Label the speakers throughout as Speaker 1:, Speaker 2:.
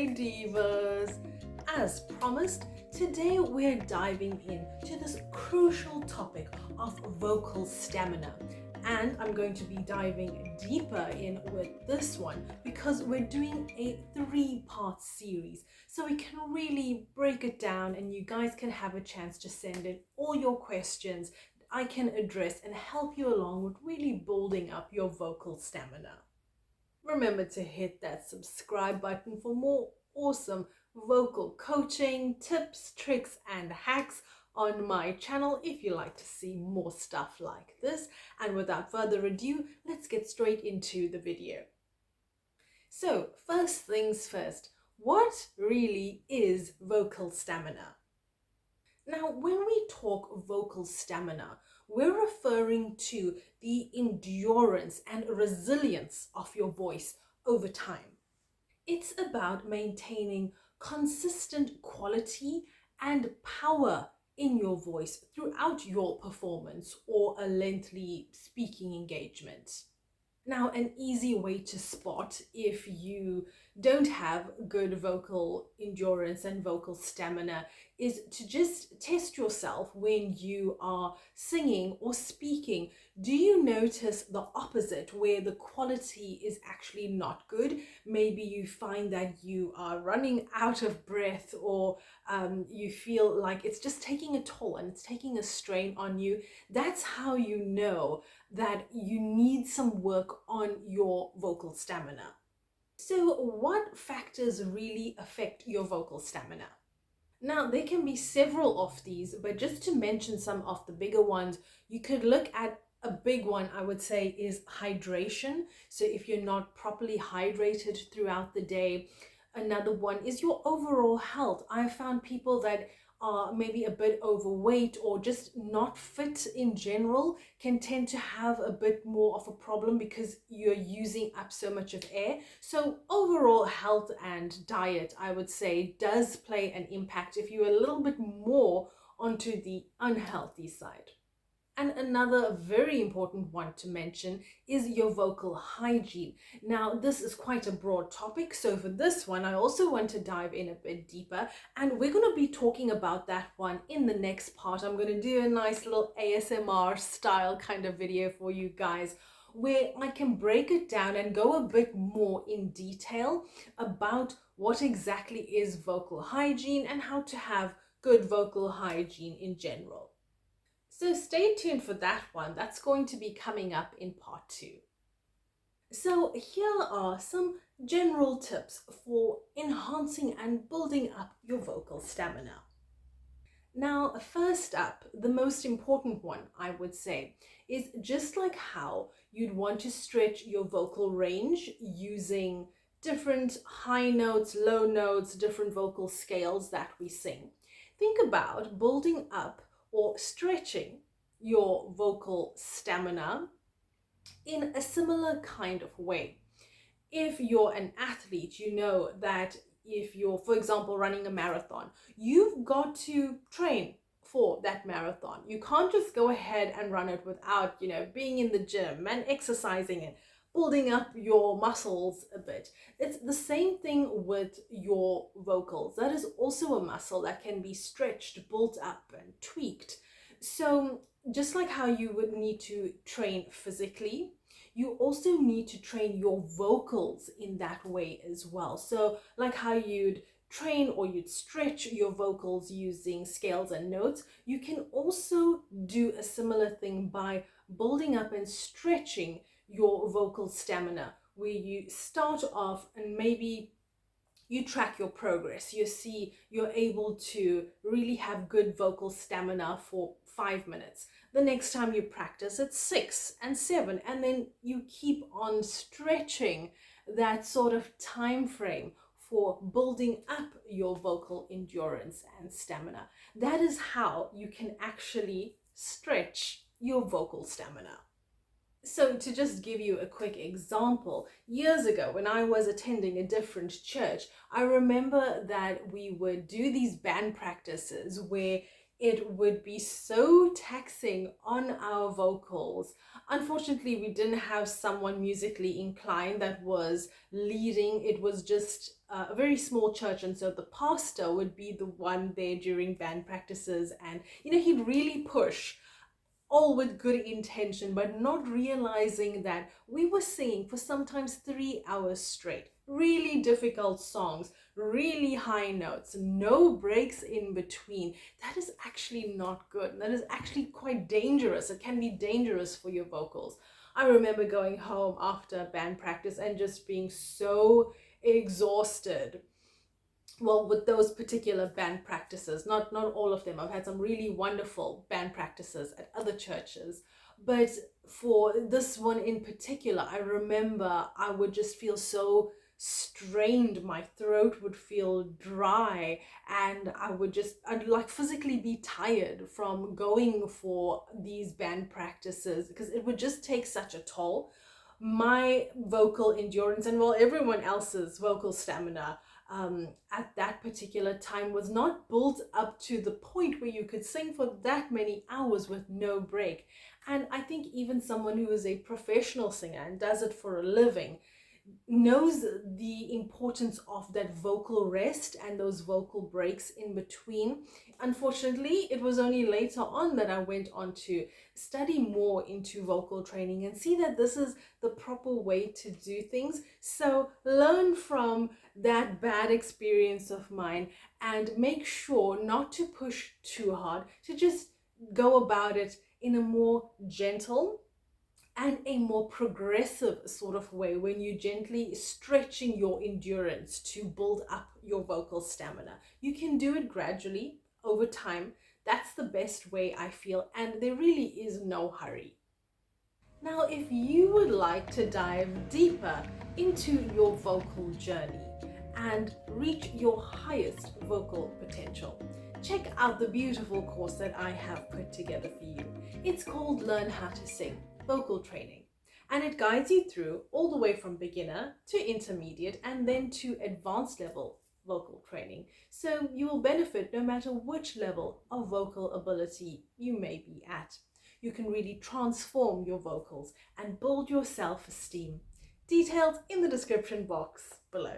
Speaker 1: Hey Divas! As promised, today we're diving into this crucial topic of vocal stamina. And I'm going to be diving deeper in with this one because we're doing a 3-part series. So we can really break it down and you guys can have a chance to send in all your questions I can address and help you along with really building up your vocal stamina. Remember to hit that subscribe button for more awesome vocal coaching, tips, tricks, and hacks on my channel if you like to see more stuff like this. And without further ado, let's get straight into the video. So, first things first, what really is vocal stamina? Now, when we talk vocal stamina, we're referring to the endurance and resilience of your voice over time. It's about maintaining consistent quality and power in your voice throughout your performance or a lengthy speaking engagement. Now, an easy way to spot if you don't have good vocal endurance and vocal stamina is to just test yourself when you are singing or speaking. Do you notice the opposite, where the quality is actually not good? Maybe you find that you are running out of breath, or you feel like it's just taking a toll and it's taking a strain on you. That's how you know that you need some work on your vocal stamina. So, what factors really affect your vocal stamina? Now, there can be several of these, but just to mention some of the bigger ones, you could look at a big one, I would say, is hydration. So, if you're not properly hydrated throughout the day, another one is your overall health. I've found people that are maybe a bit overweight or just not fit in general can tend to have a bit more of a problem because you're using up so much of air. So overall health and diet, I would say, does play an impact if you're a little bit more onto the unhealthy side. And another very important one to mention is your vocal hygiene. Now, this is quite a broad topic, so for this one, I also want to dive in a bit deeper, and we're going to be talking about that one in the next part. I'm going to do a nice little ASMR style kind of video for you guys, where I can break it down and go a bit more in detail about what exactly is vocal hygiene and how to have good vocal hygiene in general. So stay tuned for that one. That's going to be coming up in part 2. So here are some general tips for enhancing and building up your vocal stamina. Now, first up, the most important one, I would say, is just like how you'd want to stretch your vocal range using different high notes, low notes, different vocal scales that we sing. Think about building up or stretching your vocal stamina in a similar kind of way. If you're an athlete, you know that if you're, for example, running a marathon, you've got to train for that marathon. You can't just go ahead and run it without, being in the gym and exercising and building up your muscles a bit. It's the same thing with your vocals. That is also a muscle that can be stretched, built up, and tweaked. So just like how you would need to train physically, you also need to train your vocals in that way as well. So like how you'd train or you'd stretch your vocals using scales and notes, you can also do a similar thing by building up and stretching your vocal stamina, where you start off and maybe you track your progress. You see you're able to really have good vocal stamina for 5 minutes. The next time you practice, it's 6 and 7, and then you keep on stretching that sort of time frame for building up your vocal endurance and stamina. That is how you can actually stretch your vocal stamina. So to just give you a quick example, years ago when I was attending a different church, I remember that we would do these band practices where it would be so taxing on our vocals. Unfortunately, we didn't have someone musically inclined that was leading. It was just a very small church, and so the pastor would be the one there during band practices, and he'd really push, all with good intention, but not realizing that we were singing for sometimes 3 hours straight. Really difficult songs, really high notes, no breaks in between. That is actually not good. That is actually quite dangerous. It can be dangerous for your vocals. I remember going home after band practice and just being so exhausted, well, with those particular band practices. Not all of them. I've had some really wonderful band practices at other churches, but for this one in particular, I remember I would just feel so strained. My throat would feel dry, and I'd like physically be tired from going for these band practices, because it would just take such a toll. My vocal endurance, and well, everyone else's vocal stamina at that particular time, was not built up to the point where you could sing for that many hours with no break. And I think even someone who is a professional singer and does it for a living knows the importance of that vocal rest and those vocal breaks in between. Unfortunately, it was only later on that I went on to study more into vocal training and see that this is the proper way to do things. So learn from that bad experience of mine and make sure not to push too hard, to just go about it in a more gentle and a more progressive sort of way, when you're gently stretching your endurance to build up your vocal stamina. You can do it gradually over time. That's the best way, I feel, and there really is no hurry. Now, if you would like to dive deeper into your vocal journey and reach your highest vocal potential, check out the beautiful course that I have put together for you. It's called Learn How to Sing Vocal Training, and it guides you through all the way from beginner to intermediate and then to advanced level vocal training. So you will benefit no matter which level of vocal ability you may be at. You can really transform your vocals and build your self-esteem. Details in the description box below.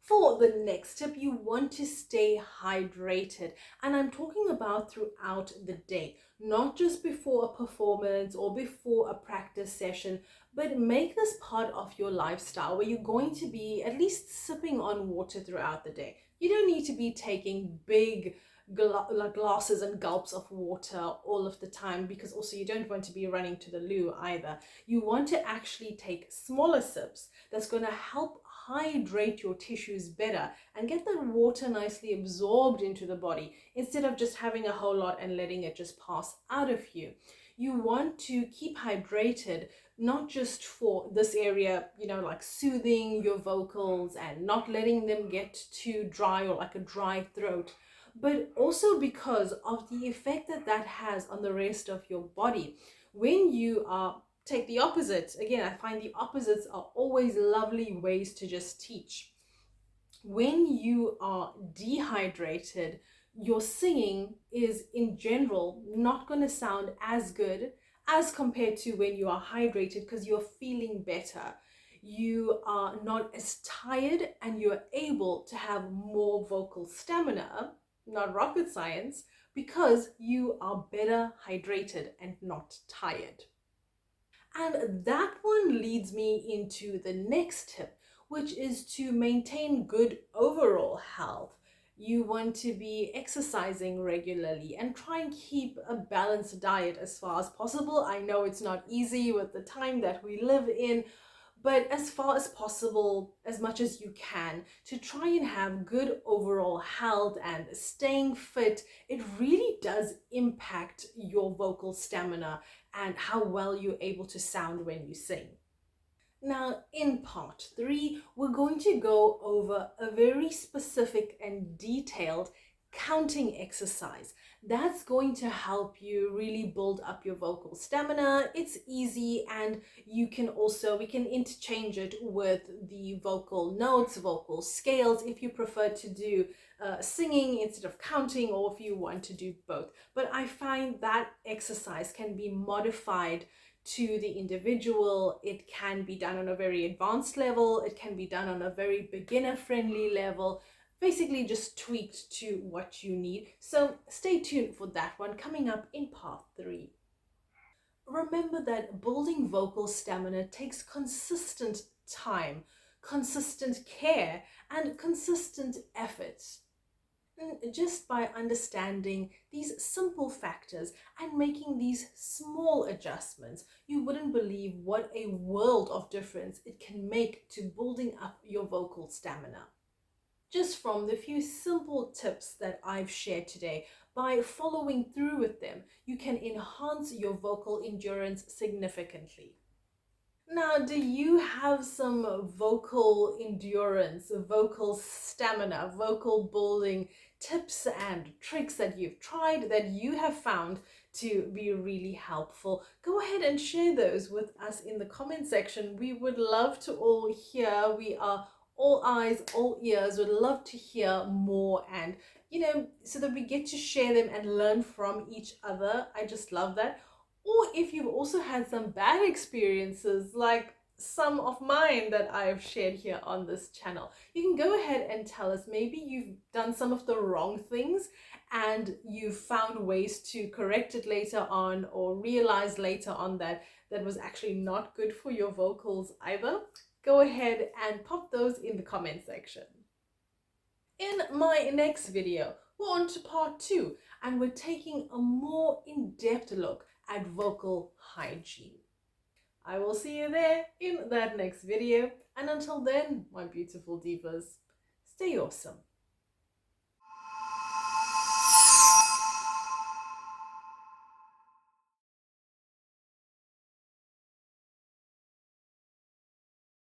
Speaker 1: For the next tip, you want to stay hydrated, and I'm talking about throughout the day, not just before a performance or before a practice session, but make this part of your lifestyle where you're going to be at least sipping on water throughout the day. You don't need to be taking big glasses and gulps of water all of the time, because also you don't want to be running to the loo either. You want to actually take smaller sips that's going to help hydrate your tissues better and get that water nicely absorbed into the body, instead of just having a whole lot and letting it just pass out of you. You want to keep hydrated, not just for this area, like soothing your vocals and not letting them get too dry or like a dry throat, but also because of the effect that that has on the rest of your body. When you are take the opposite. Again, I find the opposites are always lovely ways to just teach. When you are dehydrated, your singing is in general not going to sound as good as compared to when you are hydrated, because you're feeling better. You are not as tired and you're able to have more vocal stamina, not rocket science, because you are better hydrated and not tired. And that one leads me into the next tip, which is to maintain good overall health. You want to be exercising regularly and try and keep a balanced diet as far as possible. I know it's not easy with the time that we live in, but as far as possible, as much as you can, to try and have good overall health and staying fit. It really does impact your vocal stamina and how well you're able to sound when you sing. Now, in part 3, we're going to go over a very specific and detailed counting exercise. That's going to help you really build up your vocal stamina. It's easy, and we can interchange it with the vocal notes, vocal scales, if you prefer to do singing instead of counting, or if you want to do both. But I find that exercise can be modified to the individual. It can be done on a very advanced level, it can be done on a very beginner friendly level, basically just tweaked to what you need. So stay tuned for that one coming up in part 3. Remember that building vocal stamina takes consistent time, consistent care, and consistent effort. And just by understanding these simple factors and making these small adjustments, you wouldn't believe what a world of difference it can make to building up your vocal stamina. Just from the few simple tips that I've shared today, by following through with them, you can enhance your vocal endurance significantly. Now, do you have some vocal endurance, vocal stamina, vocal building tips and tricks that you've tried that you have found to be really helpful? Go ahead and share those with us in the comment section. We would love to all hear. We are all eyes, all ears, would love to hear more, and so that we get to share them and learn from each other. I just love that. Or if you've also had some bad experiences, like some of mine that I've shared here on this channel, you can go ahead and tell us. Maybe you've done some of the wrong things and you've found ways to correct it later on, or realize later on that that was actually not good for your vocals either. Go ahead and pop those in the comment section. In my next video, we're on to part 2, and we're taking a more in-depth look at vocal hygiene. I will see you there in that next video, and until then, my beautiful divas, stay awesome.